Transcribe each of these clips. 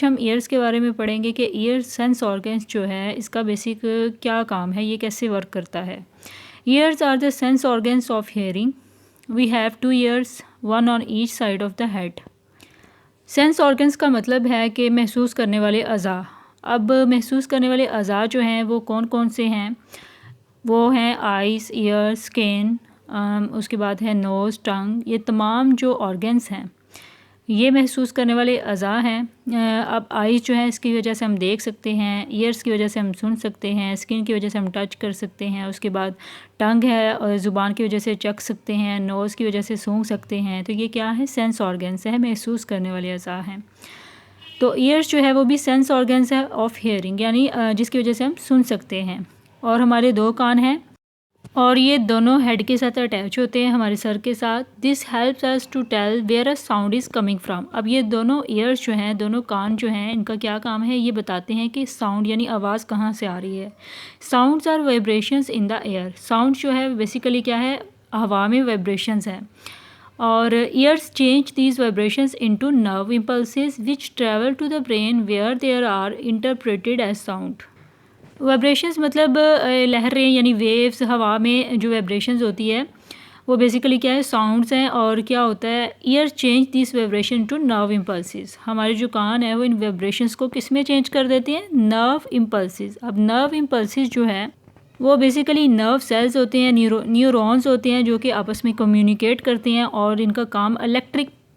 हम ईयर्स के बारे में पढ़ेंगे कि ईयर सेंस ऑर्गन्स जो है इसका बेसिक क्या काम है, ये कैसे वर्क करता है। Ears are the sense organs of hearing. We have 2 ears, one on each side of the head. Sense organs का मतलब है कि महसूस करने वाले अज़ा। अब महसूस करने वाले अज़ा जो हैं वो कौन कौन से हैं? वो हैं आइज़, ईयर, स्किन, उसके बाद है नोज़, टंग। ये तमाम जो ऑर्गन्स हैं ये महसूस करने वाले अज़ा हैं। अब आइज़ जो है इसकी वजह से हम देख सकते हैं, ईयर्स की वजह से हम सुन सकते हैं, स्किन की वजह से हम टच कर सकते हैं, उसके बाद टंग है और ज़ुबान की वजह से चख सकते हैं, नोज़ की वजह से सूंघ सकते हैं। तो ये क्या है? सेंस ऑर्गन्स है, महसूस करने वाले अज़ा हैं। तो ईयर्स जो है वो भी सेंस ऑर्गन्स है ऑफ हियरिंग, यानी जिसकी वजह से हम सुन सकते हैं। और हमारे 2 कान हैं और ये दोनों हेड के साथ अटैच होते हैं, हमारे सर के साथ। This helps us to tell where a sound is coming from. अब ये दोनों ईयर्स जो हैं, दोनों कान जो हैं, इनका क्या काम है? ये बताते हैं कि साउंड यानी आवाज़ कहाँ से आ रही है। Sounds are vibrations in the air. Sound जो है बेसिकली क्या है? हवा में वाइब्रेशंस हैं। और ears change these vibrations into nerve impulses which travel to the brain where there are interpreted as sound. Vibrations मतलब लहरें यानी वेव्स, हवा में जो वाइब्रेशंस होती है वो बेसिकली क्या है? साउंड्स हैं। और क्या होता है? Ear change this vibration to nerve impulses. हमारे जो कान है वो इन वाइब्रेशंस को किस में चेंज कर देते हैं? Nerve impulses. अब नर्व इम्पल्सेस जो है वो बेसिकली नर्व सेल्स होते हैं, न्यूरॉन्स होते हैं जो कि आपस में कम्युनिकेट करते हैं और इनका काम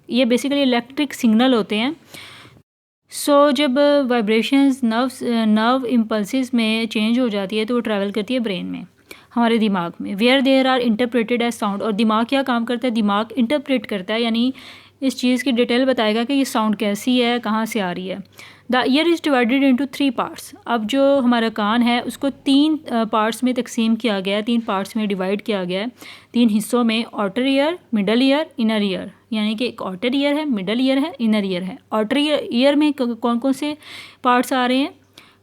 ये बेसिकली इलेक्ट्रिक सिग्नल होते हैं। जब वाइब्रेशंस नर्व इम्पल्सिस में चेंज हो जाती है तो वो ट्रैवल करती है ब्रेन में, हमारे दिमाग में, where there are interpreted as sound. और दिमाग क्या काम करता है? दिमाग इंटरप्रेट करता है, यानी इस चीज़ की डिटेल बताएगा कि ये साउंड कैसी है, कहाँ से आ रही है। The year is divided into 3 parts. अब जो हमारा कान है उसको 3 पार्ट्स में तकसीम किया गया है, 3 पार्ट्स में डिवाइड किया गया है, 3 हिस्सों में। Outer ear, middle ear, inner ear. यानी कि एक आउटर ईयर है, मिडल ईयर है, इनर ईयर है। आउटर ईयर में कौन कौन से पार्ट्स आ रहे हैं?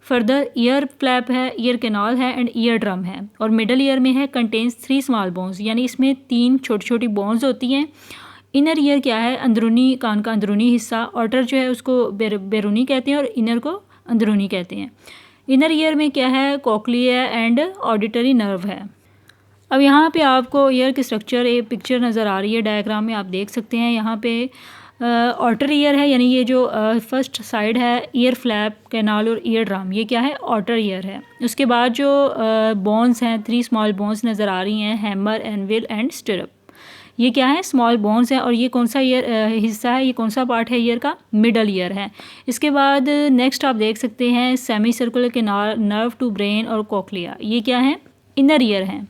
फर्दर ईयर फ्लैप है, ईयर कैनाल है एंड ईयर ड्रम है। और मिडल ईयर में है कंटेन्स 3 स्मॉल बोन्स, यानी इसमें 3 छोटी छोटी बोन्स होती हैं। इनर ईयर क्या है? अंदरूनी, कान का अंदरूनी हिस्सा। आउटर जो है उसको बैरूनी कहते हैं और इनर को अंदरूनी कहते हैं। इनर ईयर में क्या है? कोक्लिया एंड ऑडिटरी नर्व है। अब यहाँ पे आपको ईयर की स्ट्रक्चर एक पिक्चर नज़र आ रही है, डायग्राम में आप देख सकते हैं। यहाँ पे आउटर ईयर है, यानी ये जो फर्स्ट साइड है, ईयर फ्लैप, कैनाल और ईयर ड्रम, ये क्या है? आउटर ईयर है। उसके बाद जो बोन्स हैं, 3 स्मॉल बोन्स नज़र आ रही हैं, हैमर, एनविल एंड स्टिरअप, ये क्या है? स्मॉल बोन्स हैं। और ये कौन सा ईयर हिस्सा है? ये कौन सा पार्ट है ईयर का? मिडल ईयर है। इसके बाद नेक्स्ट आप देख सकते हैं semi circular canal, nerve to brain और कोक्लिया, ये क्या है? इनर ईयर हैं,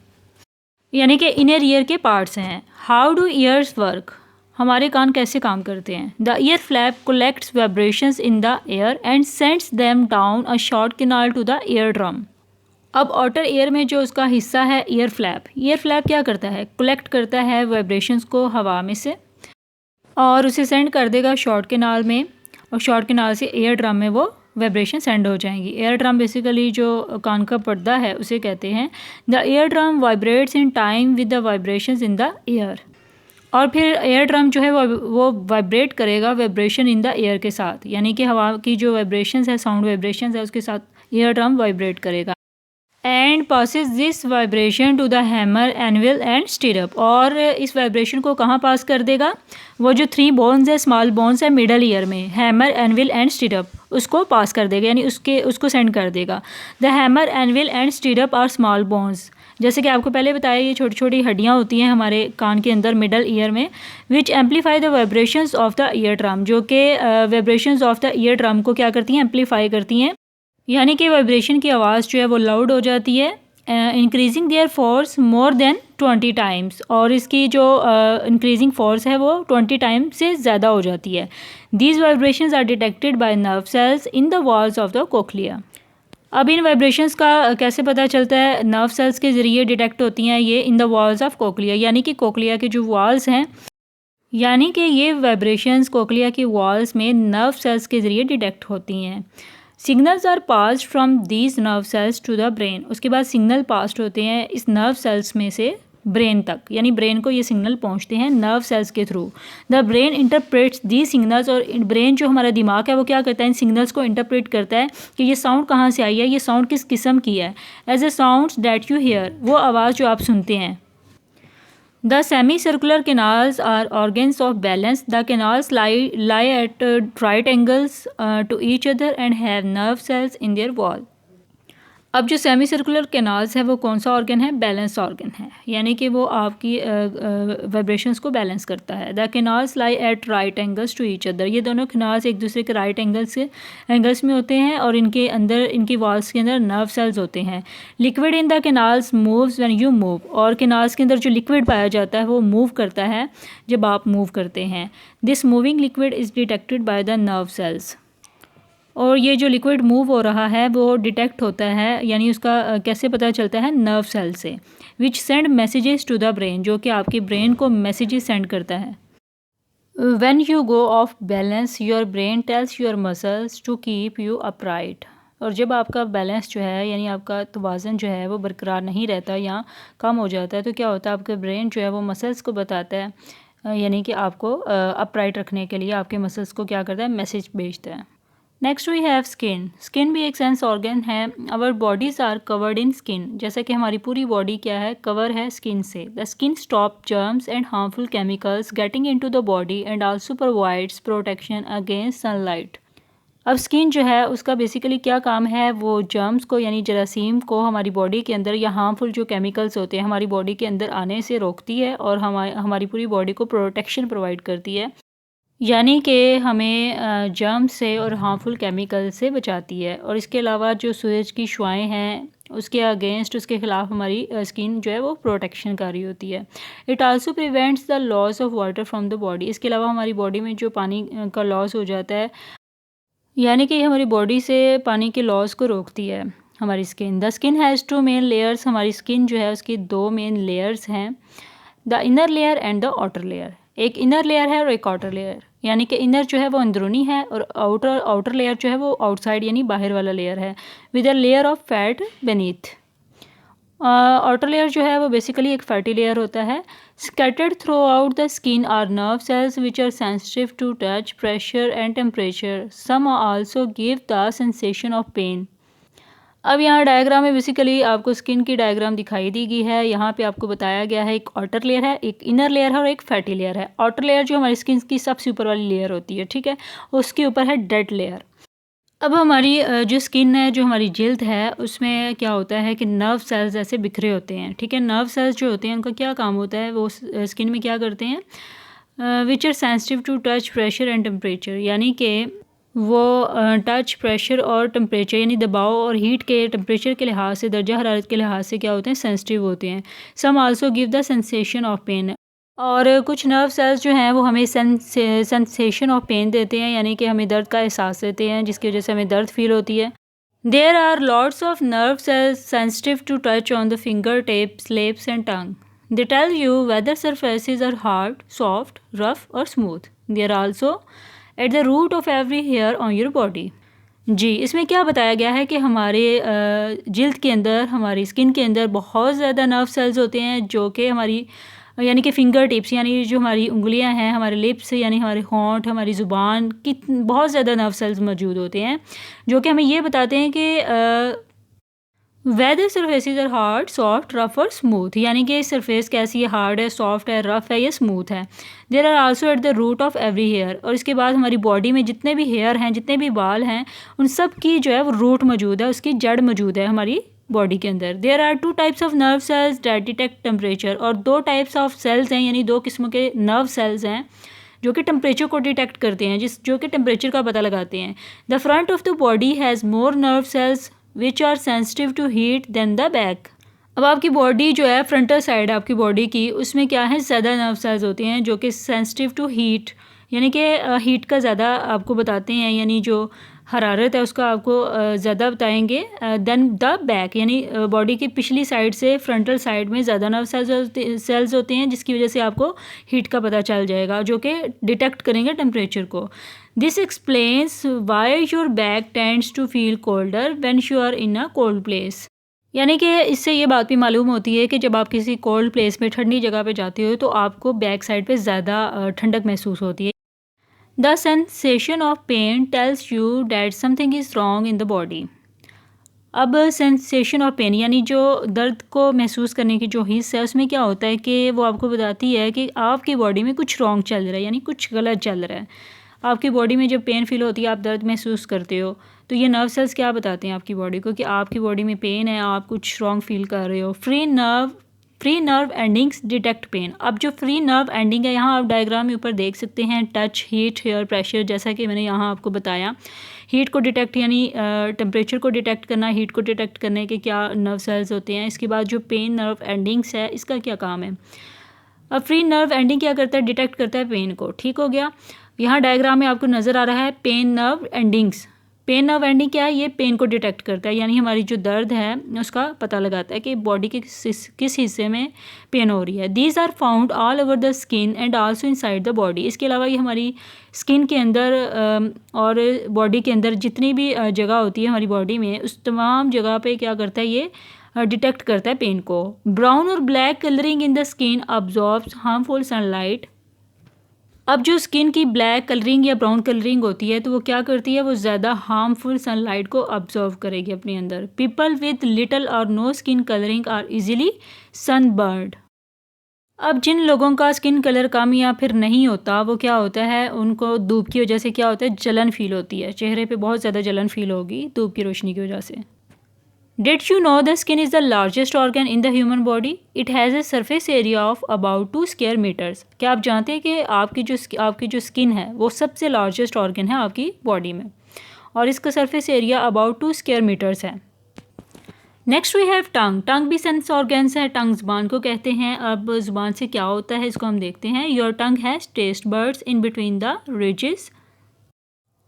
यानी कि इनर ईयर के पार्ट्स हैं। How do ears work? हमारे कान कैसे काम करते हैं? The ear flap collects vibrations in the air and sends them down a short canal to the ear drum. अब आउटर ईयर में जो उसका हिस्सा है ईयर फ्लैप क्या करता है? कलेक्ट करता है वाइब्रेशंस को हवा में से और उसे सेंड कर देगा शॉर्ट कैनाल में, और शॉर्ट कैनाल से एयर ड्रम में वो वाइब्रेशन सेंड हो जाएंगी। एयर ड्रम बेसिकली जो कान का पर्दा है उसे कहते हैं। The air drum vibrates in time with the vibrations in the air. और फिर एयर ड्रम जो है वो वाइब्रेट करेगा वाइब्रेशन इन द एयर के साथ, यानी कि हवा की जो वाइब्रेशंस है, साउंड वाइब्रेशंस है, उसके साथ एयर ड्रम वाइब्रेट करेगा। And passes this vibration to the hammer, anvil and stirrup. और इस वाइब्रेशन को कहाँ पास कर देगा? वो जो 3 बोन्स है, स्मॉल बोन्स है मिडल ईयर में, हैमर, एनविल एंड स्टिरअप, उसको पास कर देगा, यानी उसको सेंड कर देगा। The hammer, anvil and stirrup are small bones. जैसे कि आपको पहले बताया, ये छोटी छोटी हड्डियाँ होती हैं हमारे कान के अंदर मिडल ईयर में, which amplify the vibrations of the ear drum, जो कि vibrations of the ear drum को क्या करती हैं? एम्पलीफाई करती हैं, यानी कि वाइब्रेशन की आवाज़ जो है वो लाउड हो जाती है, increasing there force more than 20 times. और इसकी जो इंक्रीजिंग फोर्स है वो 20 टाइम से ज़्यादा हो जाती है। These vibrations are detected by nerve cells in the walls of the cochlea. अब इन वाइब्रेशंस का कैसे पता चलता है? नर्व सेल्स के ज़रिए डिटेक्ट होती हैं ये इन द वॉल्स ऑफ कोक्लिया, यानी कि कोक्लिया के जो वॉल्स हैं, यानी कि ये वाइब्रेशंस कोक्लिया की वॉल्स में नर्व सेल्स के ज़रिए डिटेक्ट होती हैं। Signals are passed from these nerve cells to the brain. उसके बाद सिग्नल पास्ड होते हैं इस नर्व सेल्स में से ब्रेन तक, यानी ब्रेन को ये सिग्नल पहुंचते हैं नर्व सेल्स के through. The brain interprets the signals, और ब्रेन जो हमारा दिमाग है वो क्या करता है, इन सिग्नल्स को इंटरप्रेट करता है कि ये साउंड कहाँ से आई है, ये साउंड किस किस्म की है। As a sounds that you hear, वो आवाज़ जो आप सुनते हैं। The semi circular canals are organs of balance. The canals lie at right angles to each other and have nerve cells in their wall. अब जो सेमी सर्कुलर कैनाल्स है वो कौन सा ऑर्गन है, बैलेंस ऑर्गन है, यानी कि वो आपकी वाइब्रेशंस को बैलेंस करता है। The canals lie at right angles to each other, ये दोनों कैनाल्स एक दूसरे के राइट एंगल्स में होते हैं, और इनके अंदर, इनकी वॉल्स के अंदर नर्व सेल्स होते हैं। Liquid in the canals moves when you move, और कैनाल्स के अंदर जो लिक्विड पाया जाता है वो मूव करता है जब आप मूव करते हैं। This moving liquid is detected by the nerve cells, और ये जो लिक्विड मूव हो रहा है वो डिटेक्ट होता है, यानी उसका कैसे पता चलता है, नर्व सेल से। Which send messages to the brain, जो कि आपके ब्रेन को मैसेजेस सेंड करता है। When you go off balance your brain tells your muscles to keep you upright, और जब आपका बैलेंस जो है, यानी आपका तवाज़न जो है वो बरकरार नहीं रहता या कम हो जाता है, तो क्या होता है, आपका ब्रेन जो है वो मसल्स को बताता है, यानी कि आपको अपराइट रखने के लिए आपके मसल्स को क्या करता है, मैसेज भेजता है। Next we have skin. Skin भी एक सेंस ऑर्गन है। Our bodies are covered in skin, जैसे कि हमारी पूरी बॉडी क्या है, कवर है स्किन से। The skin stop germs and harmful chemicals getting into the body and also provides protection against sunlight. अब स्किन जो है उसका बेसिकली क्या काम है, वो जर्म्स को, यानी जरासीम को हमारी बॉडी के अंदर, या हार्मफुल जो केमिकल्स होते हैं हमारी बॉडी के अंदर आने से रोकती है, और हमारी पूरी बॉडी को प्रोटेक्शन प्रोवाइड करती है, यानी कि हमें जर्म से और हार्मफुल केमिकल से बचाती है। और इसके अलावा जो सूरज की शुआएँ हैं उसके अगेंस्ट, उसके ख़िलाफ़ हमारी स्किन जो है वो प्रोटेक्शन कर रही होती है। It also prevents the loss of water from the body. इसके अलावा हमारी बॉडी में जो पानी का लॉस हो जाता है, यानी कि हमारी बॉडी से पानी के लॉस को रोकती है हमारी skin. The skin has 2 main layers. हमारी स्किन जो है उसकी 2 मेन लेयर्स हैं, the inner layer and the outer layer. एक इनर लेयर है और एक आउटर लेयर, यानी कि इनर जो है वो अंदरूनी है और आउटर लेयर जो है वो आउटसाइड यानी बाहर वाला लेयर है, with a layer of fat beneath. Outer layer जो है वो बेसिकली एक फैटी लेयर होता है। Scattered throughout the skin are nerve cells which are sensitive to touch, pressure and temperature. Some also give the sensation of pain. अब यहाँ diagram में basically आपको स्किन की डायग्राम दिखाई दी गई है। यहाँ पे आपको बताया गया है एक आउटर लेयर है, एक इनर लेयर है और एक फैटी लेयर है। आउटर लेयर जो हमारी स्किन की सबसे ऊपर वाली लेयर होती है, ठीक है, उसके ऊपर है डेड लेयर। अब हमारी जो स्किन है, जो हमारी जिल्द है, उसमें क्या होता है कि नर्व सेल्स ऐसे बिखरे होते हैं, ठीक है। नर्व सेल्स जो होते हैं उनका क्या काम होता है, वो स्किन में क्या करते हैं, which are sensitive to touch, pressure and temperature, यानी कि वो टच, प्रेशर और टेम्परेचर यानी दबाव और हीट के, टेम्परेचर के लिहाज से, दर्जा हरारत के लिहाज से क्या होते हैं, सेंसिटिव होते हैं। Some also give the sensation of pain. और कुछ नर्व सेल्स जो हैं वो हमें सेंसेशन ऑफ पेन देते हैं, यानी कि हमें दर्द का एहसास देते हैं, जिसकी वजह से हमें दर्द फील होती है। There are lots of nerve cells sensitive to touch on the finger tips, lips and tongue. They tell you whether surfaces are hard, soft, rough और smooth. They are also at the root of every hair on your body. जी, इसमें क्या बताया गया है कि हमारे जिल्द के अंदर, हमारी स्किन के अंदर बहुत ज़्यादा नर्व सेल्स होते हैं, जो कि हमारी यानी कि फिंगर टिप्स, यानी जो हमारी उंगलियां हैं, हमारे लिप्स यानी हमारे होंठ, हमारी ज़ुबान की बहुत ज़्यादा नर्व सेल्स मौजूद होते हैं, जो कि हमें ये बताते हैं कि whether surfaces are hard, soft, rough और स्मूथ, यानी कि सरफेस कैसी है, हार्ड है, सॉफ्ट है, रफ है या स्मूथ है। There are also at the root of every hair. और इसके बाद हमारी बॉडी में जितने भी हेयर हैं, जितने भी बाल हैं, उन सब की जो है वो रूट मौजूद है, उसकी जड़ मौजूद है हमारी बॉडी के अंदर। There are 2 types of nerve cells that detect temperature. और 2 टाइप्स ऑफ सेल्स हैं, यानी 2 किस्म के नर्व सेल्स हैं जो कि टेम्परेचर को डिटेक्ट करते हैं, जो कि टेम्परेचर का पता लगाते हैं। The front of the body has more nerve cells which are sensitive to heat than the back. अब आपकी बॉडी जो है, फ्रंटल साइड आपकी बॉडी की, उसमें क्या है, ज़्यादा नर्व सेल्स होते हैं जो कि सेंसिटिव टू हीट, यानी कि हीट का ज़्यादा आपको बताते हैं, यानी जो हरारत है उसका आपको ज़्यादा बताएंगे देन द बैक, यानी बॉडी की पिछली साइड से फ्रंटल साइड में ज़्यादा नर्व सेल्स होते हैं, जिसकी वजह से आपको हीट का पता चल जाएगा, जो कि डिटेक्ट करेंगे टेम्परेचर को। This explains why your back tends to feel colder when you are in a cold place. यानी कि इससे ये बात भी मालूम होती है कि जब आप किसी कोल्ड प्लेस में ठंडी जगह पे जाते हो तो आपको बैक साइड पे ज़्यादा ठंडक महसूस होती है। The sensation of pain tells you that something is wrong in the body. अब सेंसेशन ऑफ पेन यानी जो दर्द को महसूस करने की जो हिस्सा है उसमें क्या होता है कि वो आपको बताती है कि आपकी बॉडी में कुछ रॉन्ग चल रहा है, यानी कुछ गलत चल रहा है। आपकी बॉडी में जब पेन फील होती है, आप दर्द महसूस करते हो, तो ये नर्व सेल्स क्या बताते हैं आपकी बॉडी को कि आपकी बॉडी में पेन है, आप कुछ रॉन्ग फील कर रहे हो। Free nerve endings detect pain. अब जो फ्री नर्व एंडिंग है, यहाँ आप डायग्राम में ऊपर देख सकते हैं, टच, हीट, हेयर प्रेशर, जैसा कि मैंने यहाँ आपको बताया। हीट को डिटेक्ट यानी टेम्परेचर को डिटेक्ट करना, हीट को डिटेक्ट करने के क्या नर्व सेल्स होते हैं। इसके बाद जो पेन नर्व एंडिंग्स है, इसका क्या काम है। अब फ्री नर्व एंडिंग क्या करता है, डिटेक्ट करता है पेन को। ठीक हो गया। यहाँ डायग्राम में आपको नज़र आ रहा है pain nerve endings. Pain nerve ending क्या है, ये पेन को डिटेक्ट करता है, यानी हमारी जो दर्द है उसका पता लगाता है कि बॉडी के किस हिस्से में पेन हो रही है। These are found all over the skin and also inside the body. इसके अलावा ये हमारी स्किन के अंदर और बॉडी के अंदर जितनी भी जगह होती है हमारी बॉडी में, उस तमाम जगह पे क्या करता है, ये डिटेक्ट करता है पेन को। ब्राउन और black colouring in the skin absorbs harmful sunlight. अब जो स्किन की ब्लैक कलरिंग या ब्राउन कलरिंग होती है तो वो क्या करती है, वो ज़्यादा हार्मफुल सनलाइट को ऑब्जर्व करेगी अपने अंदर। पीपल विद लिटिल और no skin colouring are easily sunburned. अब जिन लोगों का स्किन कलर कम या फिर नहीं होता, वो क्या होता है, उनको धूप की वजह से क्या होता है, जलन फील होती है, चेहरे पे बहुत ज़्यादा जलन फील होगी धूप की रोशनी की वजह से। Did you know the skin is the largest organ in the human body? It has a surface area of about 2 square meters. क्या आप जानते हैं कि आपकी जो स्किन है वो सबसे लार्जेस्ट ऑर्गन है आपकी बॉडी में, और इसका surface area about 2 square metres है। Next we have tongue. Tongue भी सेंस ऑर्गन्स है, टंग ज़ुबान को कहते हैं। अब ज़ुबान से क्या होता है इसको हम देखते हैं। Your tongue has taste buds in between the ridges.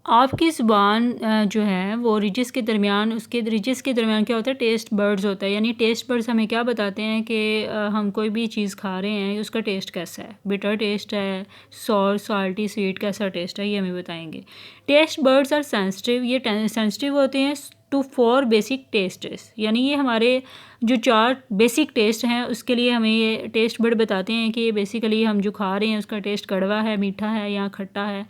आपकी ज़ुबान जो है वो रिजेस के दरमियान, उसके रिजेस के दरमियान क्या होता है, टेस्ट बर्ड्स होता है। यानी टेस्ट बर्ड्स हमें क्या बताते हैं कि हम कोई भी चीज़ खा रहे हैं उसका टेस्ट कैसा है, बिटर टेस्ट है, सॉर, साल्टी, स्वीट, कैसा टेस्ट है, ये हमें बताएंगे। Taste buds are sensitive. ये सेंसिटिव होते हैं टू 4 बेसिक टेस्ट, यानी ये हमारे जो 4 बेसिक टेस्ट हैं उसके लिए हमें ये टेस्ट बर्ड बताते हैं कि बेसिकली हम जो खा रहे हैं उसका टेस्ट कड़वा है, मीठा है या खट्टा है।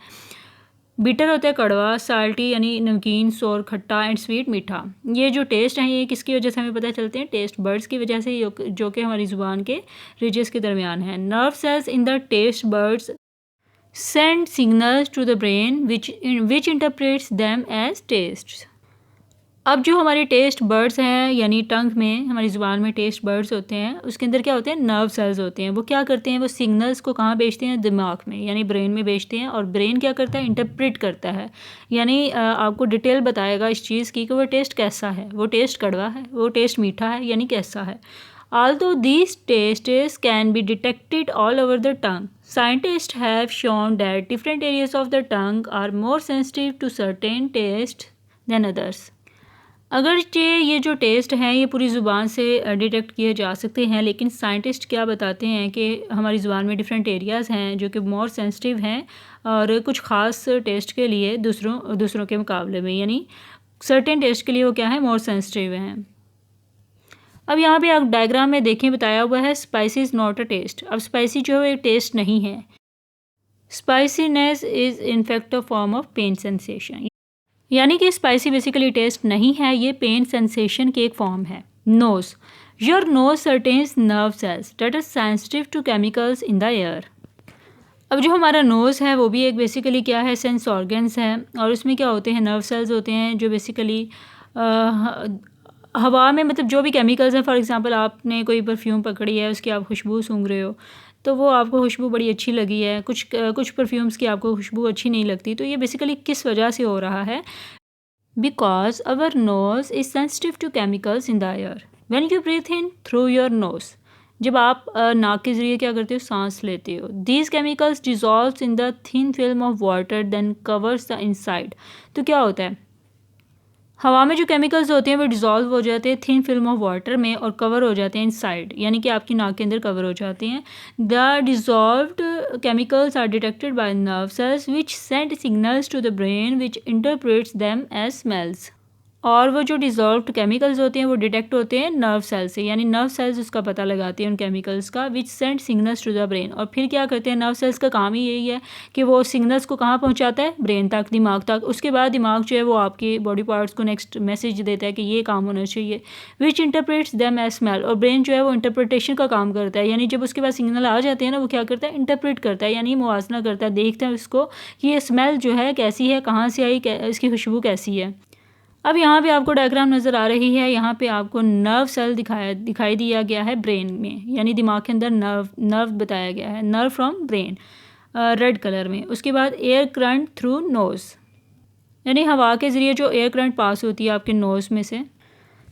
बिटर होता है कड़वा, साल्टी यानी नमकीन, सोर खट्टा, एंड स्वीट मीठा। ये जो टेस्ट हैं ये किसकी वजह से हमें पता चलते हैं, टेस्ट बर्ड्स की वजह से, जो कि हमारी ज़ुबान के रिजेस के दरमियान है। Nerve cells in the taste buds send signals to the brain which interprets them as taste. अब जो हमारे टेस्ट बर्ड्स हैं, यानी टंग में, हमारी ज़ुबान में टेस्ट बर्ड्स होते हैं, उसके अंदर क्या होते हैं, नर्व सेल्स होते हैं। वो क्या करते हैं, वो सिग्नल्स को कहाँ भेजते हैं, दिमाग में यानी ब्रेन में भेजते हैं, और ब्रेन क्या करता है, इंटरप्रेट करता है, यानी आपको डिटेल बताएगा इस चीज़ की कि वो टेस्ट कैसा है, वो टेस्ट कड़वा है, वो टेस्ट मीठा है, यानी कैसा है। Although these tastes can be detected all over the tongue, scientists have shown that different areas of the tongue are more sensitive to certain tastes than others. अगरचे ये जो टेस्ट हैं ये पूरी ज़ुबान से डिटेक्ट किए जा सकते हैं, लेकिन साइंटिस्ट क्या बताते हैं कि हमारी ज़ुबान में डिफरेंट एरियाज़ हैं जो कि मोर सेंसिटिव हैं, और कुछ ख़ास टेस्ट के लिए दूसरों के मुकाबले में, यानी सर्टेन टेस्ट के लिए वो क्या है, मोर सेंसिटिव हैं। अब यहाँ पे आप डायग्राम में देखें, बताया हुआ है spicy is not a taste. अब स्पाइसी जो है टेस्ट नहीं है। Spiciness is in fact a form of pain sensation, यानी कि स्पाइसी बेसिकली टेस्ट नहीं है, ये पेन सेंसेशन की एक फॉर्म है। Nose. Your nose certain nerve cells that are sensitive to chemicals in the air. अब जो हमारा नोज़ है वो भी एक बेसिकली क्या है, सेंस ऑर्गन्स है, और उसमें क्या होते हैं, नर्व सेल्स होते हैं जो बेसिकली हवा में, मतलब जो भी केमिकल्स हैं, फॉर एग्जांपल आपने कोई परफ्यूम पकड़ी है, उसकी आप खुशबू सूंघ रहे हो, तो वो आपको खुशबू बड़ी अच्छी लगी है, कुछ परफ्यूम्स की आपको खुशबू अच्छी नहीं लगती, तो ये बेसिकली किस वजह से हो रहा है, because our nose is sensitive to chemicals in the air when you breathe in through your nose. जब आप नाक के ज़रिए क्या करते हो, सांस लेते हो, these chemicals dissolve in the thin film of water then covers the inside. तो क्या होता है, हवा में जो केमिकल्स होते हैं वो डिज़ोल्व हो जाते हैं थिन फिल्म ऑफ वाटर में और कवर हो जाते हैं इनसाइड, यानी कि आपकी नाक के अंदर कवर हो जाते हैं। The dissolved chemicals are detected by nerve cells which send signals to the brain which interprets them as smells. और वो जो डिज़ोल्व्ड केमिकल्स होते हैं वो डिटेक्ट होते हैं नर्व सेल से, यानी नर्व सेल्स उसका पता लगाते हैं उन केमिकल्स का, which send signals to the brain. और फिर क्या करते हैं, नर्व सेल्स का काम ही यही है कि वो सिग्नल्स को कहाँ पहुँचाता है, ब्रेन तक, दिमाग तक। उसके बाद दिमाग जो है वो आपके बॉडी पार्ट्स को नेक्स्ट मैसेज देता है कि ये काम होना चाहिए, विच इंटरप्रेट्स दैम एज स्मेल। और ब्रेन जो है वो इंटरप्रिटेशन का काम करता है, यानी जब उसके पास सिग्नल आ जाते हैं ना, वो क्या करता है, इंटरप्रेट करता है, यानी मुवाजना करता है, देखता है उसको कि ये स्मेल जो है कैसी है, कहाँ से आई, इसकी खुशबू कैसी है। अब यहाँ पे आपको डायग्राम नज़र आ रही है, यहाँ पे आपको नर्व सेल दिखाई दिया गया है ब्रेन में, यानी दिमाग के अंदर नर्व बताया गया है, nerve from brain, red colour में। उसके बाद एयर करंट थ्रू नोज़, यानी हवा के ज़रिए जो एयर करंट पास होती है आपके नोज़ में से,